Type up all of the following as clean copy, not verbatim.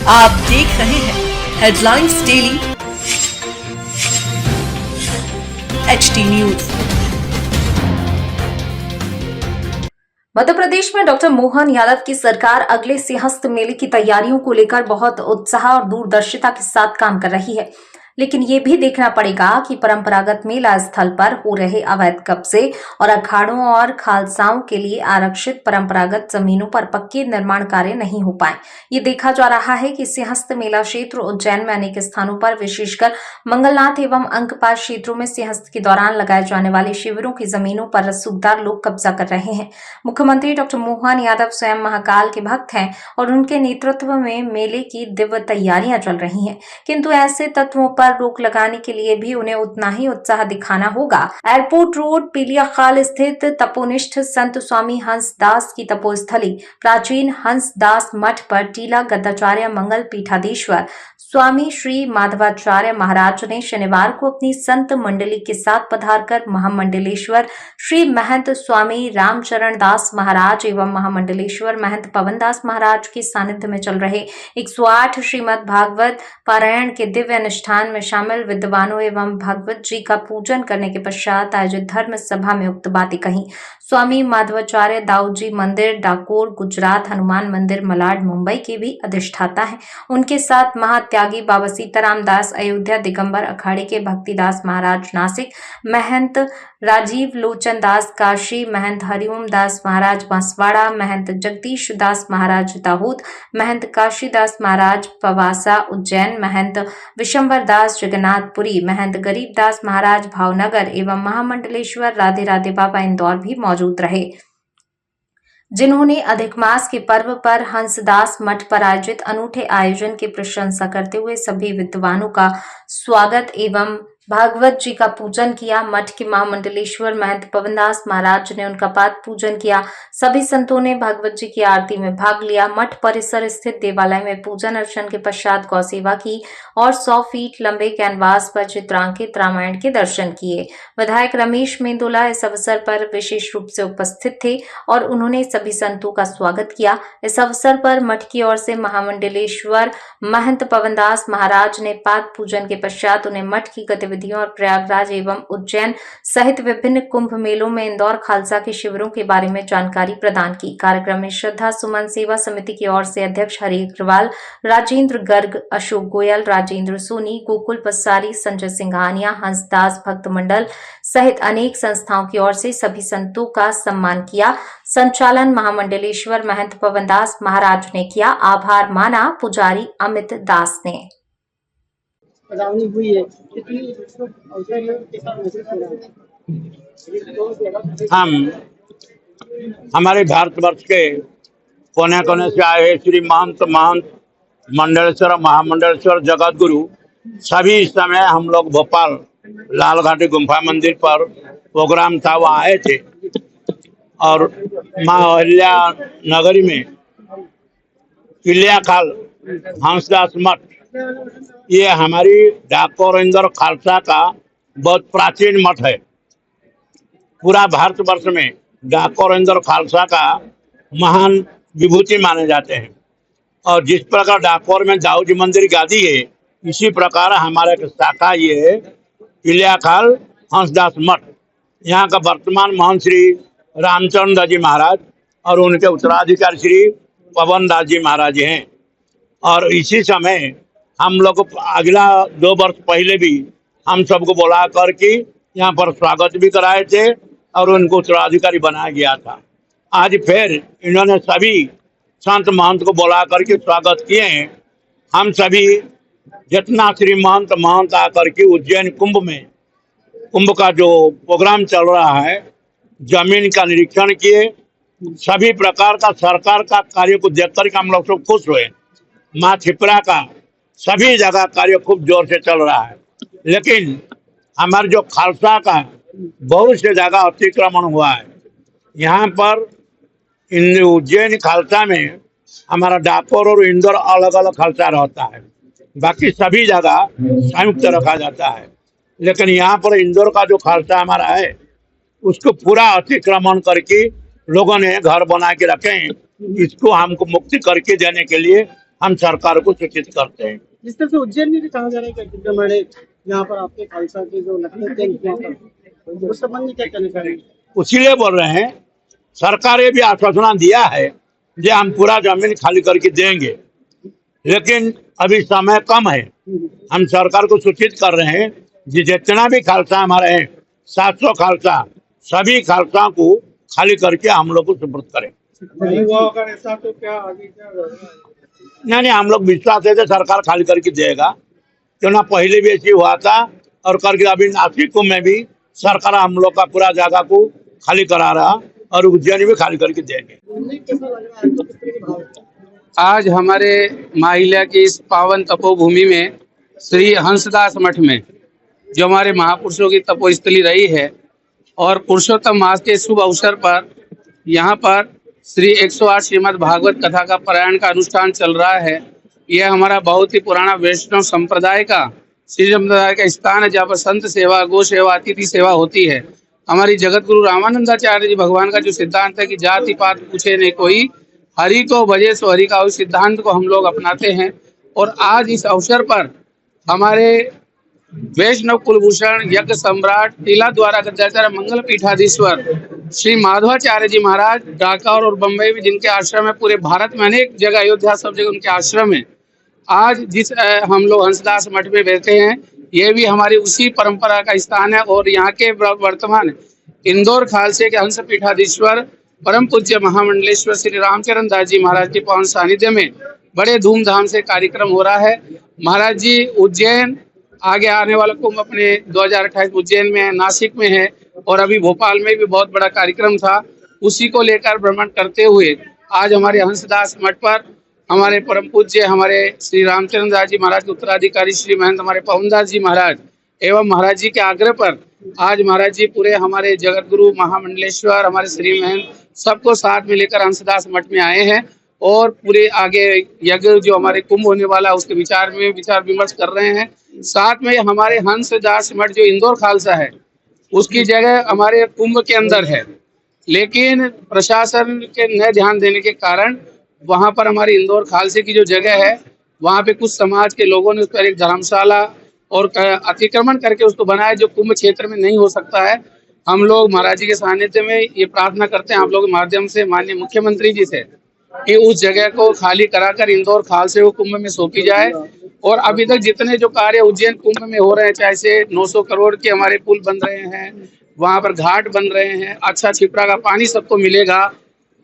आप देख रहे हैं headlines daily HT news. Madhya Pradesh में डॉक्टर मोहन यादव की सरकार अगले सिंहस्थ मेले की तैयारियों को लेकर बहुत उत्साह और दूरदर्शिता के साथ काम कर रही है, लेकिन ये भी देखना पड़ेगा कि परंपरागत मेला स्थल पर हो रहे अवैध कब्जे और अखाड़ों और खालसाओं के लिए आरक्षित परंपरागत जमीनों पर पक्के निर्माण कार्य नहीं हो पाए। ये देखा जा रहा है कि सिंहस्थ मेला क्षेत्र उज्जैन में अनेक स्थानों पर, विशेषकर मंगलनाथ एवं अंकपात क्षेत्रों में सिंहस्थ के दौरान लगाए जाने वाले शिविरों की जमीनों पर रसूखदार लोग कब्जा कर रहे हैं। मुख्यमंत्री डॉक्टर मोहन यादव स्वयं महाकाल के भक्त हैं और उनके नेतृत्व में मेले की दिव्य तैयारियां चल रही हैं, किंतु ऐसे तत्वों पर रोक लगाने के लिए भी उन्हें उतना ही उत्साह दिखाना होगा। एयरपोर्ट रोड पीलियाखाल स्थित तपोनिष्ठ संत स्वामी हंसदास की तपोस्थली प्राचीन हंसदास मठ पर टीला गद्दाचार्य मंगल पीठाधीश्वर स्वामी श्री माधवाचार्य महाराज ने शनिवार को अपनी संत मंडली के साथ पधारकर महामंडलेश्वर श्री महंत स्वामी रामचरण दास महाराज एवं महामंडलेश्वर महंत पवन दास महाराज के सानिध्य में चल रहे 108 श्रीमद् भागवत पारायण के दिव्य अनुष्ठान में शामिल विद्वानों एवं भागवत जी का पूजन करने के पश्चात आयोजित धर्म सभा में उक्त बातें कही। स्वामी माधवाचार्य दाऊद जी मंदिर डाकोर गुजरात, हनुमान मंदिर मलाड मुंबई के भी अधिष्ठाता हैं। उनके साथ महात्यागी बाबा सीताराम दास अयोध्या, दिगंबर अखाड़े के भक्तिदास महाराज नासिक, महंत राजीव लोचन दास काशी, महंत हरिओम दास महाराज बांसवाड़ा, महंत जगदीश दास महाराज दाहोद, महंत काशीदास महाराज पवासा उज्जैन, महंत विशंबर दास जगन्नाथपुरी, महंत गरीब दास महाराज भावनगर एवं महामंडलेश्वर राधे राधे बाबा इंदौर भी मौजूद रहे, जिन्होंने अधिक मास के पर्व पर हंसदास मठ पर आयोजित अनूठे आयोजन की प्रशंसा करते हुए सभी विद्वानों का स्वागत एवं भागवत जी का पूजन किया। मठ के महामंडलेश्वर महंत पवनदास महाराज ने उनका पाद पूजन किया। सभी संतों ने भागवत जी की आरती में भाग लिया। मठ परिसर स्थित देवालय में पूजन अर्चन के पश्चात गौ सेवा की और 100 फीट लंबे कैनवास पर चित्रांकित रामायण के दर्शन किए। विधायक रमेश मेंदोला इस अवसर पर विशेष रूप से उपस्थित थे और उन्होंने सभी संतों का स्वागत किया। इस अवसर पर मठ की ओर से महामंडलेश्वर महंत पवनदास महाराज ने पाद पूजन के पश्चात उन्हें मठ की गतिविधियों और प्रयागराज एवं उज्जैन सहित विभिन्न कुंभ मेलों में इंदौर खालसा के शिविरों के बारे में जानकारी प्रदान की। कार्यक्रम में श्रद्धा सुमन सेवा समिति की ओर से अध्यक्ष हरि अग्रवाल, राजेंद्र गर्ग, अशोक गोयल, राजेंद्र सोनी, गोकुल पसारी, संजय सिंघानिया, हंसदास भक्त मंडल सहित अनेक संस्थाओं की ओर से सभी संतों का सम्मान किया। संचालन महामंडलेश्वर महंत पवनदास महाराज ने किया। आभार माना पुजारी अमित दास ने। हुई है हम हमारे भारतवर्ष के कोने कोने से आए श्री महंत मंडलेश्वर महामंडलेश्वर जगत गुरु सभी इस समय हम लोग भोपाल लाल घाटी गुम्फा मंदिर पर प्रोग्राम था, वो आए थे और माँ अहिल्या नगरी में किलियाखाल हंसदास मठ, ये हमारी डाकोर इंदौर खालसा का बहुत प्राचीन मठ है। पूरा भारतवर्ष में डाकोर इंदौर खालसा का महान विभूति माने जाते हैं और जिस प्रकार डाकोर में दाऊद जी मंदिर गादी है, इसी प्रकार हमारा शाखा ये है किलियाखाल हंसदास मठ। यहाँ का वर्तमान महंत श्री रामचरण दास जी महाराज और उनके उत्तराधिकारी श्री पवन दास जी महाराज हैं। और इसी समय हम लोग अगला 2 वर्ष पहले भी हम सबको बुला करके यहाँ पर स्वागत भी कराए थे और उनको उत्तराधिकारी बनाया गया था। आज फिर इन्होंने सभी संत महंत को बुला करके स्वागत किए हैं। हम सभी जितना श्री महंत आकर के उज्जैन कुंभ का जो प्रोग्राम चल रहा है, जमीन का निरीक्षण किए, सभी प्रकार का सरकार का कार्य को देख करके हम लोग सब खुश हुए। माँ छिपरा का सभी जगह कार्य खूब जोर से चल रहा है, लेकिन हमारे जो खालसा का बहुत से जगह अतिक्रमण हुआ है। यहाँ पर उज्जैन खालसा में हमारा डाकोर और इंदौर अलग अलग खालसा रहता है, बाकी सभी जगह संयुक्त रखा जाता है। लेकिन यहाँ पर इंदौर का जो खालसा हमारा है, उसको पूरा अतिक्रमण करके लोगों ने घर बना के रखे हैं। इसको हमको मुक्ति करके देने के लिए हम सरकार को सूचित करते हैं। जिस तरह से उज्जैन में भी कहा जा रहा है कि अतिक्रमण है यहाँ पर आपके खालसा के जो लखनऊ के यहाँ पर उस संबंध में क्या कहना चाहेंगे? उसीलिए बोल रहे हैं, सरकार ये भी आश्वासन दिया है कि हम पूरा जमीन खाली करके देंगे, लेकिन अभी समय कम है। हम सरकार को सूचित कर रहे हैं कि जितना भी खालसा हमारे हैं 700 खालसा, सभी खालसा को खाली करके हम लोग को सुपुर्द करें। नहीं हुआ अगर ऐसा तो क्या आगे क्या होगा? नहीं, हम लोग विश्वास है कि सरकार खाली करके देगा, क्यों ना पहले भी ऐसी हुआ था और करके अभी नासिक में भी सरकार हम लोग का पूरा जगह को खाली करा रहा और उज्जैन भी खाली करके देंगे। कैसा लग रहा है आपको? किस तरह के भाव है? आज हमारे माहिल्या की इस पावन तपोभूमि में श्री हंसदास मठ में जो हमारे महापुरुषों की तपोस्थली रही है और पुरुषोत्तम मास के शुभ अवसर पर यहाँ पर श्री 108 श्रीमद् भागवत कथा का पारायण का अनुष्ठान चल रहा है। यह हमारा बहुत ही पुराना वैष्णव संप्रदाय का श्री संप्रदाय का स्थान है जहाँ पर संत सेवा, गो सेवा, अतिथि सेवा होती है। हमारी जगत गुरु रामानंदाचार्य जी भगवान का जो सिद्धांत है कि जाति पात पूछे नहीं कोई, हरि को भजे सो हरि का, उस सिद्धांत को हम लोग अपनाते हैं। और आज इस अवसर पर हमारे वैष्णव कुलभूषण यज्ञ सम्राट टीला द्वारा गद्याचार्य मंगल पीठाधीश्वर श्री माधवाचार्य जी महाराज ढाका और बम्बई में जिनके आश्रम है, पूरे भारत में अनेक जगह, अयोध्या सब जगह उनके आश्रम है। आज जिस हम लोग हंसदास मठ में बैठे हैं, ये भी हमारी उसी परंपरा का स्थान है। और यहाँ के वर्तमान इंदौर खालसे के हंस पीठाधीश्वर परम पूज्य महामंडलेश्वर श्री रामचरण दास जी महाराज के पावन सानिध्य में बड़े धूमधाम से कार्यक्रम हो रहा है। महाराज जी उज्जैन आगे आने वाला कुंभ अपने 2028 उज्जैन में है, नासिक में है और अभी भोपाल में भी बहुत बड़ा कार्यक्रम था। उसी को लेकर भ्रमण करते हुए आज हमारे हंसदास मठ पर हमारे परम पूज्य हमारे श्री रामचरण दास जी महाराज के उत्तराधिकारी श्री महंत हमारे पवनदास जी महाराज एवं महाराज जी के आग्रह पर आज महाराज जी पूरे हमारे जगत गुरु महामंडलेश्वर हमारे श्री महंत सबको साथ में लेकर हंसदास मठ में आए हैं और पूरे आगे यज्ञ जो हमारे कुंभ होने वाला है उसके विचार विमर्श कर रहे हैं। साथ में हमारे हंसदास मठ जो इंदौर खालसा है उसकी जगह हमारे कुंभ के अंदर है, लेकिन प्रशासन के न ध्यान देने के कारण वहां पर हमारी इंदौर खालसे की जो जगह है वहां पे कुछ समाज के लोगों ने उस पर एक धर्मशाला और अतिक्रमण करके उसको बनाया जो कुंभ क्षेत्र में नहीं हो सकता है। हम लोग महाराज जी के सानिध्य में ये प्रार्थना करते हैं आप लोगों के माध्यम से माननीय मुख्यमंत्री जी से कि उस जगह को खाली कराकर इंदौर खालसे को कुंभ में सौंपी जाए। और अभी तक जितने जो कार्य उज्जैन कुंभ में हो रहे हैं, चाहे से 900 करोड़ के हमारे पुल बन रहे हैं, वहां पर घाट बन रहे हैं, अच्छा छिपरा का पानी सबको मिलेगा,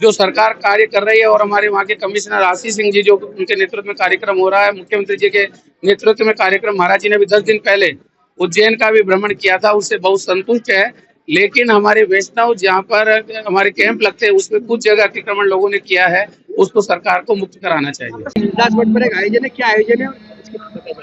जो सरकार कार्य कर रही है। और हमारे वहाँ के कमिश्नर आशीष सिंह जी जो उनके नेतृत्व में कार्यक्रम हो रहा है, मुख्यमंत्री जी के नेतृत्व में कार्यक्रम, महाराज जी ने भी 10 दिन पहले उज्जैन का भी भ्रमण किया था, उससे बहुत संतुष्ट है। लेकिन हमारे वैष्णव जहाँ पर हमारे कैंप लगते हैं उसमें कुछ जगह अतिक्रमण लोगों ने किया है, उसको सरकार को मुक्त कराना चाहिए। हंसदास मठ पर एक आयोजन है, क्या आयोजन है?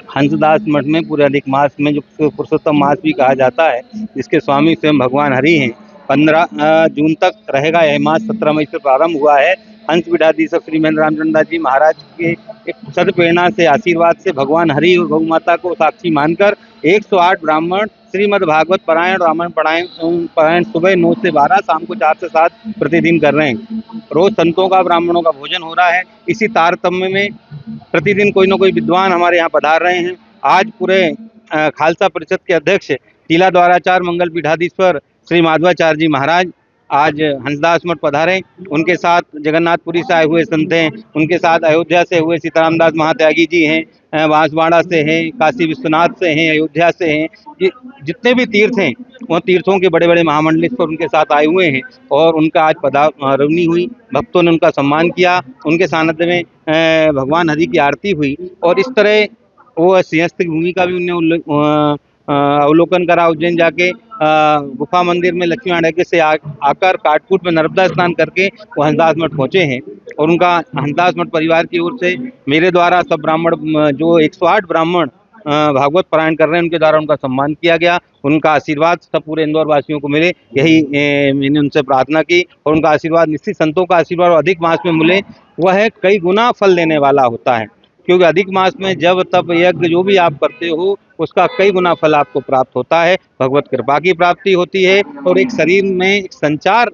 हंसदास मठ में पूरे अधिक मास में जो पुरुषोत्तम मास भी कहा जाता है, जिसके स्वामी स्वयं भगवान हरि हैं, 15 जून तक रहेगा यह मास। 17 मई से प्रारंभ हुआ है। हंस पीठाधीश्वर श्री महेंद्र रामचंद्र दास जी महाराज के एक सदप्रेरणा से, आशीर्वाद से भगवान हरि और गौ माता को साक्षी मानकर 108 ब्राह्मण श्रीमद् भागवत पारायण रामायण पारायण सुबह 9 से 12, शाम को 4 से 7 प्रतिदिन कर रहे हैं। रोज संतों का ब्राह्मणों का भोजन हो रहा है। इसी तारतम्य में प्रतिदिन कोई न कोई विद्वान हमारे यहाँ पधार रहे हैं। आज पूरे खालसा परिषद के अध्यक्ष टीला द्वाराचार्य मंगल पीठाधीश्वर श्री माधवाचार्य जी महाराज आज हंसदास मठ पधारे। उनके साथ जगन्नाथपुरी से आए हुए संत हैं, उनके साथ अयोध्या से हुए सीताराम दास महात्यागी जी हैं, बांसवाड़ा से हैं, काशी विश्वनाथ से हैं, अयोध्या से हैं। जितने भी तीर्थ हैं वो तीर्थों के बड़े बड़े महामंडलेश्वर उनके साथ आए हुए हैं और उनका आज पधारनी हुई। भक्तों ने उनका सम्मान किया, उनके सानिध्य में भगवान हरि की आरती हुई और इस तरह वो सिंहस्थ की भूमि का भी उन्हें अवलोकन करा। उज्जैन जाके गुफा मंदिर में लक्ष्मी नारायण से आकर काटकूट में नर्मदा स्नान करके वो हंसदास मठ पहुंचे हैं और उनका हंसदास मठ परिवार की ओर से मेरे द्वारा सब ब्राह्मण जो 108 ब्राह्मण भागवत पारायण कर रहे हैं उनके द्वारा उनका सम्मान किया गया। उनका आशीर्वाद सब पूरे इंदौर वासियों को मिले, यही मैंने उनसे प्रार्थना की और उनका आशीर्वाद निश्चित संतों का आशीर्वाद अधिक मास में मिले, वह कई गुना फल देने वाला होता है। क्योंकि अधिक मास में जब तप यज्ञ जो भी आप करते हो उसका कई गुना फल आपको प्राप्त होता है, भगवत कृपा की प्राप्ति होती है और एक शरीर में एक संचार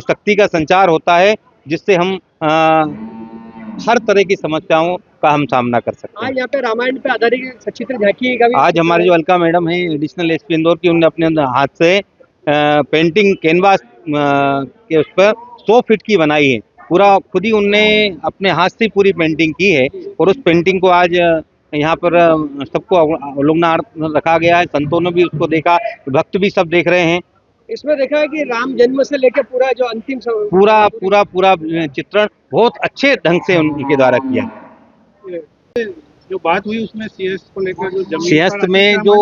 शक्ति का संचार होता है जिससे हम हर तरह की समस्याओं का हम सामना कर सकते हैं। आज यहाँ पे रामायण पे आधारित सचित्र झांकी का भी आज हमारे जो अलका मैडम है एडिशनल एसपी इंदौर की, उन्होंने अपने हाथ से पेंटिंग कैनवास के उस पर 100 फीट की बनाई है। पूरा खुद ही उनने अपने हाथ से पूरी पेंटिंग की है और उस पेंटिंग को आज यहाँ पर सबको अवलोकनार्थ रखा गया है। संतों ने भी उसको देखा, भक्त भी सब देख रहे हैं। इसमें देखा है कि राम जन्म से लेकर पूरा जो अंतिम पूरा चित्रण बहुत अच्छे ढंग से उनके द्वारा किया है। जो बात हुई उसमें सीएस को लेकर जो जमीन सिंहस्थ में जो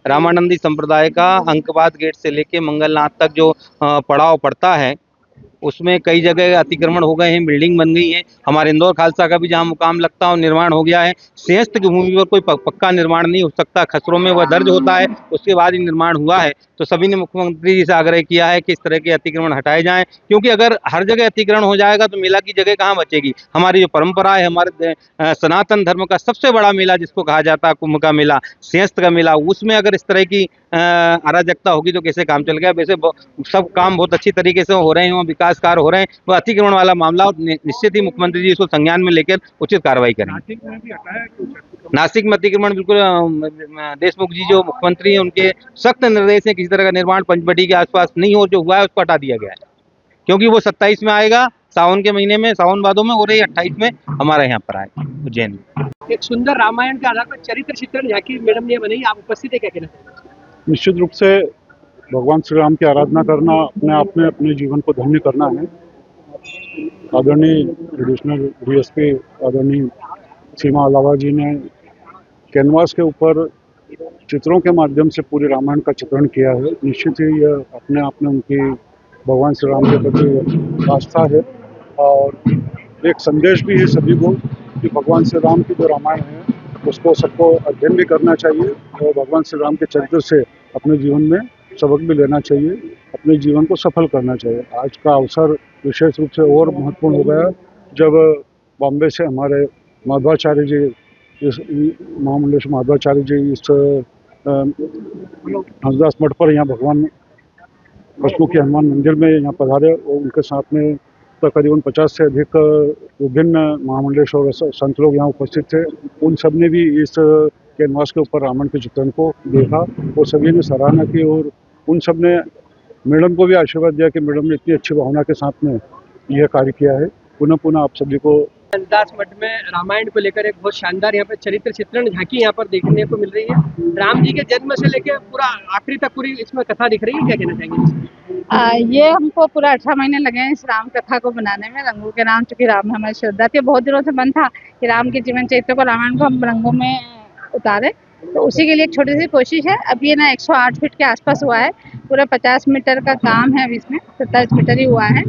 रामानंदी संप्रदाय का अंकवाद गेट से लेके मंगलनाथ तक जो पड़ाव पड़ता है, उसमें कई जगह अतिक्रमण हो गए हैं, बिल्डिंग बन गई है। हमारे इंदौर खालसा का भी जहाँ मुकाम लगता है निर्माण हो गया है। सिंहस्थ की भूमि पर कोई पक्का निर्माण नहीं हो सकता, खसरों में वह दर्ज होता है, उसके बाद ही निर्माण हुआ है। तो सभी ने मुख्यमंत्री जी से आग्रह किया है कि इस तरह के अतिक्रमण हटाए जाएं, क्योंकि अगर हर जगह अतिक्रमण हो जाएगा तो मेला की जगह कहाँ बचेगी। हमारी जो परंपरा है, हमारे सनातन धर्म का सबसे बड़ा मेला जिसको कहा जाता है कुंभ का मेला, सिंहस्थ का मेला, उसमें अगर इस तरह की अराजकता होगी तो कैसे काम चल गया। वैसे सब काम बहुत अच्छी तरीके से हो रहे हैं, विकास कार्य हो रहे हैं। वह अतिक्रमण वाला मामला निश्चित ही मुख्यमंत्री जी इसको संज्ञान में लेकर उचित कार्रवाई करें। नासिक में अतिक्रमण बिल्कुल देशमुख जी जो मुख्यमंत्री हैं उनके सख्त निर्देश है, किसी तरह का निर्माण पंचवटी के आसपास नहीं हो, जो हुआ है उसको हटा दिया गया है, क्योंकि वो 27 में आएगा, सावन के महीने में, सावन भादों में, और ये 28 में हमारे यहाँ पर आएगा उज्जैन में। एक सुंदर रामायण के आधार पर चरित्र चित्रण झांकी मैडम ने बनाई, आप उपस्थित है, क्या कहना चाहिए? निश्चित रूप से भगवान श्री राम की आराधना करना अपने आप में अपने जीवन को धन्य करना है। आदरणीय एडिशनल डीएसपी आदरणीय सीमा अलावा जी ने कैनवास के ऊपर चित्रों के माध्यम से पूरे रामायण का चित्रण किया है। निश्चित ही यह अपने आप में उनकी भगवान श्री राम के प्रति आस्था है और एक संदेश भी है सभी को कि भगवान श्री राम की जो रामायण है उसको सबको अध्ययन भी करना चाहिए और भगवान श्री राम के चरित्र से अपने जीवन में सबक भी लेना चाहिए, अपने जीवन को सफल करना चाहिए। आज का अवसर विशेष रूप से और महत्वपूर्ण हो गया जब बॉम्बे से हमारे माधवाचार्य जी, इस महामंडलेश्वर माधवाचार्य जी इस हंसदास मठ पर यहाँ भगवान पशुमुखी हनुमान मंदिर में यहाँ पधारे और उनके साथ में तकरीबन 50 से अधिक विभिन्न महामंडलेश्वर संत लोग यहाँ उपस्थित थे। उन सब ने भी इस कैनवास के ऊपर रामायण के चित्रण को देखा और सभी ने सराहना की और उन सब ने मैडम को भी आशीर्वाद दिया कि मैडम ने इतनी अच्छी भावना के साथ में यह कार्य किया है। पुनः पुनः आप सभी को हंसदास मठ में रामायण को लेकर एक बहुत शानदार यहाँ पे चरित्र चित्रण झांकी यहाँ पर देखने को मिल रही है। राम जी के जन्म से लेकर पूरा आखिरी तक पूरी इसमें कथा दिख रही है, क्या कहना चाहेंगे? ये हमको पूरा 18 महीने लगे हैं इस राम कथा को बनाने में। रंगों के नाम, चूंकि राम हमारी श्रद्धा थी, बहुत दिनों से मन था कि राम के जीवन चरित्र को, रामायण को हम रंगों में उतारे, तो उसी के लिए एक छोटी सी कोशिश है। अब ये ना 108 फीट के आसपास हुआ है, पूरा 50 मीटर का काम है, अभी इसमें 27 मीटर ही हुआ है।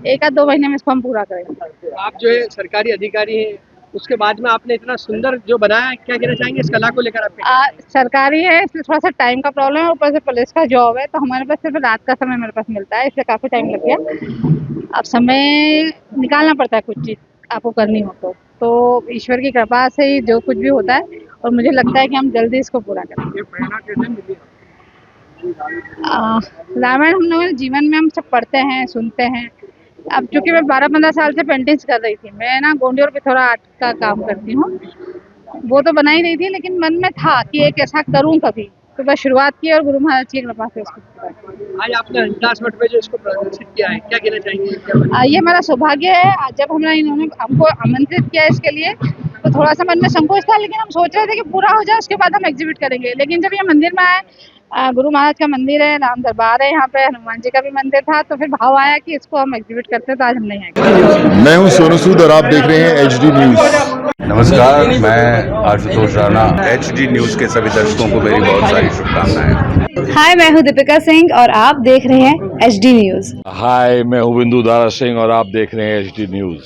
1-2 महीने में इसको हम पूरा करेंगे। आप जो है सरकारी अधिकारी हैं, उसके बाद में आपने इतना सुंदर जो बनाया, क्या कहना चाहेंगे इस कला को लेकर? आप सरकारी है, इसलिए थोड़ा सा टाइम का प्रॉब्लम है, ऊपर से पुलिस का जॉब है, तो हमारे पास सिर्फ रात का समय मेरे पास मिलता है, इसलिए काफ़ी टाइम लग गया। अब समय निकालना पड़ता है, कुछ चीज़ आपको करनी हो तो ईश्वर की कृपा से ही जो कुछ भी होता है, और मुझे लगता है कि हम जल्दी इसको पूरा करेंगे। प्रेरणा कैसे मिली? रामायण हम लोगों ने जीवन में हम सब पढ़ते हैं, सुनते हैं। अब चूंकि मैं 12-15 साल से पेंटिंग्स कर रही थी, मैं ना गोंडी और पिथौरा आर्ट का काम करती हूँ, वो तो बना ही रही थी, लेकिन मन में था कि एक ऐसा करूँ कभी, तो बस शुरुआत की और गुरु महाराज की कृपा से उसको। आज आपने हंसदास मठ में जो इसको प्रदर्शित किया है, क्या कहना चाहेंगे? ये हमारा सौभाग्य है। आज जब इन्होंने हमको आमंत्रित किया इसके लिए, तो थोड़ा सा मन में संकोच था, लेकिन हम सोच रहे थे कि पूरा हो जाए उसके बाद हम एग्जिबिट करेंगे। लेकिन जब ये मंदिर में आए, गुरु महाराज का मंदिर है, राम दरबार है, यहाँ पे हनुमान जी का भी मंदिर था, तो फिर भाव आया कि इसको हम एग्जिबिट करते हैं, तो आज हम नहीं आए। मैं हूँ सोनू सूद और आप देख रहे हैं HD न्यूज। नमस्कार, मैं आशुतोष राणा। HD न्यूज के सभी दर्शकों को मेरी बहुत सारी शुभकामनाएं। हाय, मैं हूँ दीपिका सिंह और आप देख रहे हैं HD न्यूज। हाय, मैं हूँ बिंदु दारा सिंह और आप देख रहे हैं HD न्यूज।